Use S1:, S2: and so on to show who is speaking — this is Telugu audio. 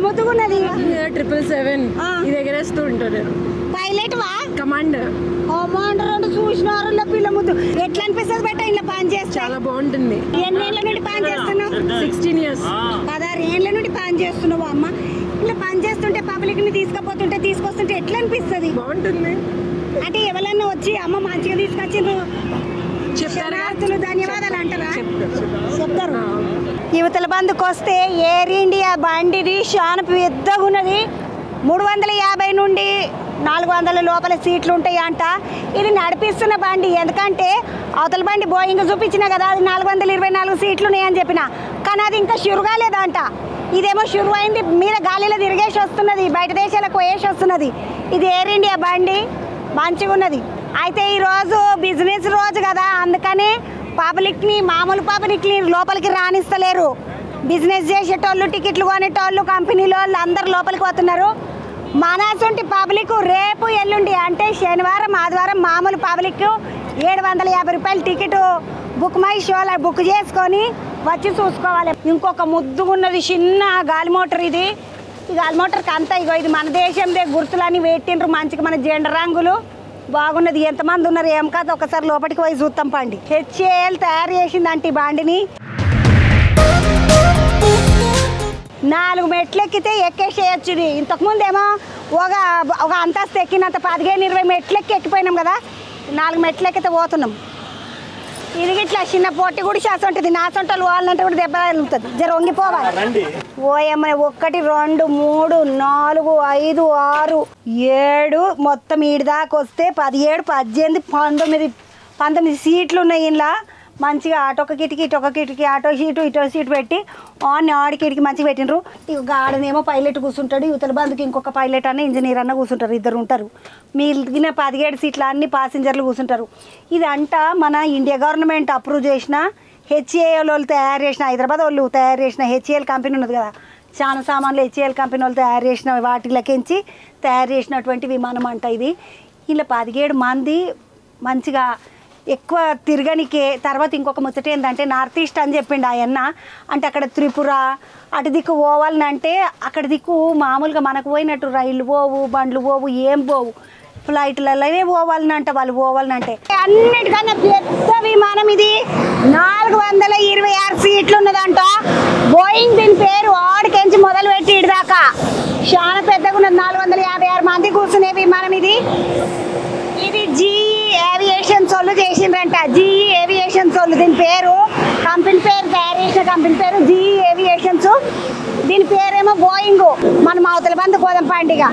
S1: ముద్దుగున్నది
S2: 777 ఇది ఎగరేస్తూ ఉంటారు.
S1: పైలట్ వా
S2: కమాండర్
S1: చూసినారు పిల్ల ముద్దు ఎట్లా అనిపిస్తుంది బట్ట ఇలా పని చేస్తే
S2: చాలా బాగుంటుంది.
S1: ఎన్ని ఏళ్ళ నుండి పని చేస్తున్నావు?
S2: 16 years.
S1: 16 ఏళ్ళ నుండి పని చేస్తున్నావు అమ్మ. ఇలా పని చేస్తుంటే పబ్లిక్ ని తీసుకొస్తుంటే ఎట్లా అనిపిస్తుంది?
S2: బాగుంటుంది.
S1: అంటే ఎవరన్నా వచ్చి అమ్మ మంచిగా తీసుకొచ్చిండ్రు చెప్తారు ధన్యవాదాలు అంటారా? చెప్తారు. యువతల బంధుకు వస్తే ఎయిర్ ఇండియా బండిది చాలా పెద్దగా ఉన్నది. 350 నుండి 400 లోపల సీట్లు ఉంటాయి అంట. ఇది నడిపిస్తున్న బండి. ఎందుకంటే అవతల బండి బోయింగ్ చూపించిన కదా, అది 424 సీట్లు ఉన్నాయని చెప్పిన, కానీ అది ఇంకా షురు కాలేదంట. ఇదేమో షురు అయింది, మీద గాలిలో తిరిగేసి వస్తున్నది, బయట దేశాలకు పోయేసి వస్తున్నది. ఇది ఎయిర్ ఇండియా బండి మంచిగా ఉన్నది. అయితే ఈరోజు బిజినెస్ రోజు కదా, అందుకనే మామూలు పబ్లిక్ని లోపలికి రాణిస్తలేరు. బిజినెస్ చేసేటోళ్ళు, టికెట్లు కొనేటోళ్ళు, కంపెనీలో వాళ్ళు అందరు లోపలికి పోతున్నారు. మనసొంటి పబ్లిక్ రేపు ఎల్లుండి అంటే శనివారం ఆదివారం మామూలు పబ్లిక్ 750 రూపాయలు టికెట్ మై షోలో బుక్ చేసుకొని వచ్చి చూసుకోవాలి. ఇంకొక ముద్దుగున్నది చిన్న గాలి మోటార్. ఇది ఈ గాలి మోటార్కి అంతా ఇది మన దేశందే గుర్తులని పెట్టిండ్రు మంచిగా, మన జెండా రంగులు బాగున్నది. ఎంతమంది ఉన్నారు ఏం కాదు, ఒకసారి లోపలికి పోయి చూస్తాం పండి. హెచ్ఏఎల్ తయారు చేసిందంటే ఈ బండిని 4 మెట్లు ఎక్కితే ఎక్కేసేయచ్చు. ఇది ఇంతకుముందు ఏమో ఒక అంతస్తు ఎక్కినంత 15-20 మెట్లు ఎక్కిపోయినాం కదా, 4 మెట్లు ఎక్కితే పోతున్నాం. ఇది ఇట్లా చిన్న పొట్టి కూడా శాస ఉంటుంది. నా సొంటలు వాళ్ళంటే కూడా దెబ్బ తగులుతుంది, జర వంగిపోవాలి. ఓయమ్మ 1 2 3 4 5 6 7 మొత్తం ఈడి దాకా వస్తే 17 18 19 సీట్లు ఉన్నాయి. ఇంట్లో మంచిగా అటొక కిటికీ ఇటొక కిటికీ, ఆటో సీటు పెట్టి ఆడికిటికి మంచిగా పెట్టినరు. ఇక గాడనేమో పైలట్ కూర్చుంటాడు, యువతల బంధుకి ఇంకొక పైలట్ అన్న ఇంజనీర్ అన్న కూర్చుంటారు, 2 ఉంటారు. మిగిలిన 17 సీట్లు అన్ని ప్యాసింజర్లు కూర్చుంటారు. ఇదంట మన ఇండియా గవర్నమెంట్ అప్రూవ్ చేసిన హెచ్ఏఎల్ వాళ్ళు తయారు చేసిన, హైదరాబాద్ వాళ్ళు తయారు చేసిన హెచ్ఏఎల్ కంపెనీ ఉన్నది కదా, చాలా సామాన్లు హెచ్ఏఎల్ కంపెనీ వాళ్ళు తయారు చేసిన వాటిలకించి తయారు చేసినటువంటి విమానం అంట ఇది. ఇలా 17 మంది మంచిగా ఎక్కువ తిరగనికే. తర్వాత ఇంకొక ముచ్చట ఏంటంటే నార్త్ ఈస్ట్ అని చెప్పిండు ఆయన. అంటే అక్కడ త్రిపుర అటు దిక్కు పోవాలని, అంటే అక్కడ దిక్కు మామూలుగా మనకు పోయినట్టు రైళ్ళు పోవు, బండ్లు పోవు, ఏం పోవు, ఫ్లైట్లలోనే పోవాలని అంట వాళ్ళు పోవాలనంటే. అన్నిటికన్నా పెద్ద విమానం ఇది, 426 సీట్లు ఉన్నదంట. బోయింగ్ దీని పేరు ఆడికెంచి మొదలు పెట్టి ఇడిదాకా చాలా పెద్దగా ఉన్నది. 456 మంది కూర్చునే విమానం ఇది. ఇది జీఈ ఏవియేషన్స్ వాళ్ళు చేసిండ్రంట. జీఈ ఏవియేషన్స్ వాళ్ళు దీని పేరు, కంపెనీ పేరు, తయారు చేసిన కంపెనీ పేరు జీఈ ఏవియేషన్స్. దీని పేరేమో బోయింగ్. మనం అవతల బంధు కోదం పండుగ